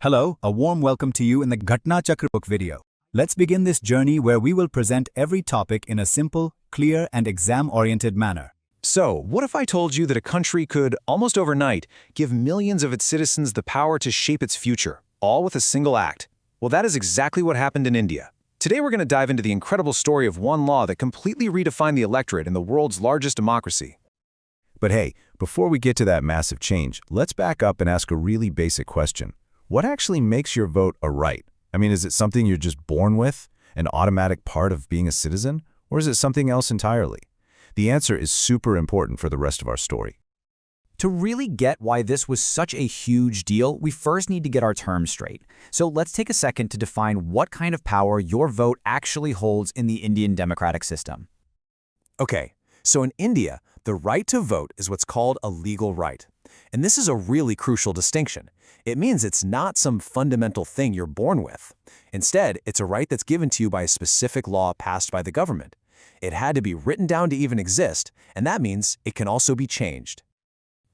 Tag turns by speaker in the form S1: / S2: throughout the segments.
S1: Hello, a warm welcome to you in the Ghatna Chakra book video. Let's begin this journey where we will present every topic in a simple, clear, and exam-oriented manner.
S2: So, what if I told you that a country could, almost overnight, give millions of its citizens the power to shape its future, all with a single act? Well, that is exactly what happened in India. Today we're going to dive into the incredible story of one law that completely redefined the electorate in the world's largest democracy.
S3: But hey, before we get to that massive change, let's back up and ask a really basic question. What actually makes your vote a right? I mean, is it something you're just born with, an automatic part of being a citizen, or is it something else entirely? The answer is super important for the rest of our story.
S4: To really get why this was such a huge deal, we first need to get our terms straight. So let's take a second to define what kind of power your vote actually holds in the Indian democratic system.
S2: Okay, so in India, the right to vote is what's called a legal right. And this is a really crucial distinction. It means it's not some fundamental thing you're born with. Instead, it's a right that's given to you by a specific law passed by the government. It had to be written down to even exist, and that means it can also be changed.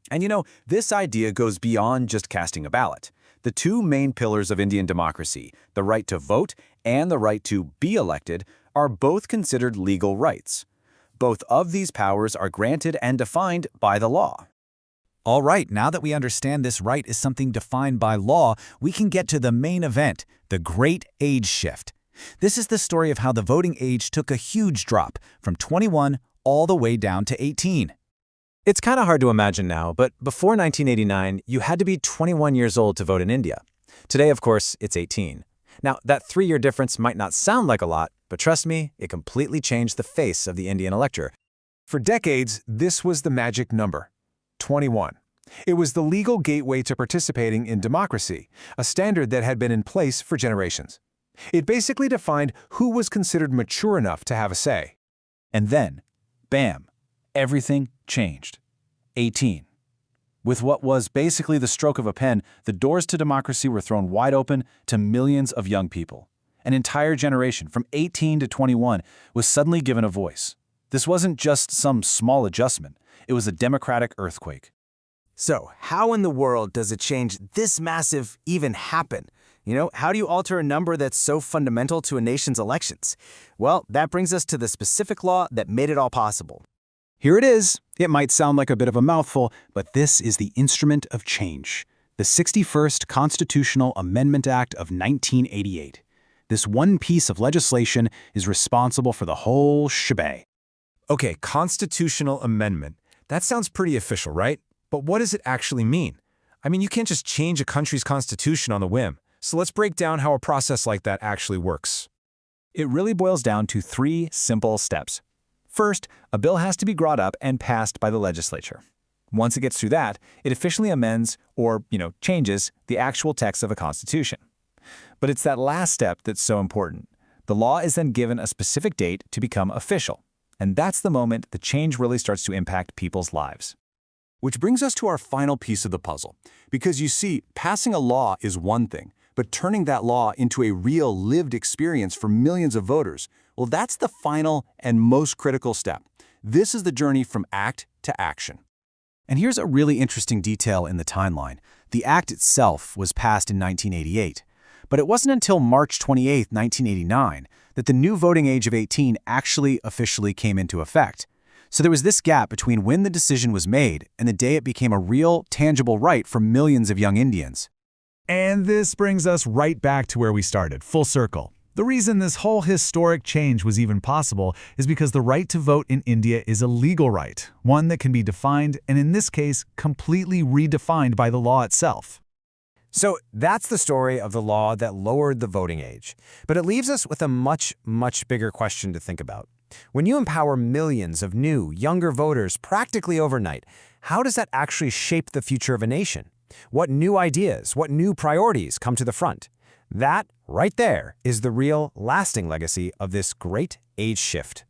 S2: And this idea goes beyond just casting a ballot. The two main pillars of Indian democracy, the right to vote and the right to be elected, are both considered legal rights. Both of these powers are granted and defined by the law.
S4: All right, now that we understand this right is something defined by law, we can get to the main event, the Great Age Shift. This is the story of how the voting age took a huge drop, from 21 all the way down to 18.
S2: It's kind of hard to imagine now, but before 1989, you had to be 21 years old to vote in India. Today, of course, it's 18. Now, that 3-year difference might not sound like a lot, but trust me, it completely changed the face of the Indian electorate.
S5: For decades, this was the magic number, 21. It was the legal gateway to participating in democracy, a standard that had been in place for generations. It basically defined who was considered mature enough to have a say.
S1: And then, bam, everything changed. 18. With what was basically the stroke of a pen, the doors to democracy were thrown wide open to millions of young people. An entire generation, from 18 to 21, was suddenly given a voice. This wasn't just some small adjustment. It was a democratic earthquake.
S6: So, how in the world does a change this massive even happen? How do you alter a number that's so fundamental to a nation's elections? Well, that brings us to the specific law that made it all possible.
S1: Here it is. It might sound like a bit of a mouthful, but this is the instrument of change. The 61st Constitutional Amendment Act of 1988. This one piece of legislation is responsible for the whole shebang.
S5: Okay, constitutional amendment. That sounds pretty official, right? But what does it actually mean? I mean, you can't just change a country's constitution on the whim. So let's break down how a process like that actually works.
S1: It really boils down to 3 simple steps. First, a bill has to be brought up and passed by the legislature. Once it gets through that, it officially amends or, changes the actual text of a constitution. But it's that last step that's so important. The law is then given a specific date to become official. And that's the moment the change really starts to impact people's lives.
S5: Which brings us to our final piece of the puzzle. Because you see, passing a law is one thing, but turning that law into a real lived experience for millions of voters, well, that's the final and most critical step. This is the journey from act to action.
S1: And here's a really interesting detail in the timeline. The act itself was passed in 1988, but it wasn't until March 28, 1989, that the new voting age of 18 actually officially came into effect. So there was this gap between when the decision was made and the day it became a real, tangible right for millions of young Indians.
S7: And this brings us right back to where we started, full circle. The reason this whole historic change was even possible is because the right to vote in India is a legal right, one that can be defined, and in this case, completely redefined by the law itself.
S6: So that's the story of the law that lowered the voting age. But it leaves us with a much, much bigger question to think about. When you empower millions of new, younger voters practically overnight, how does that actually shape the future of a nation? What new ideas, what new priorities come to the front? That, right there, is the real, lasting legacy of this great age shift.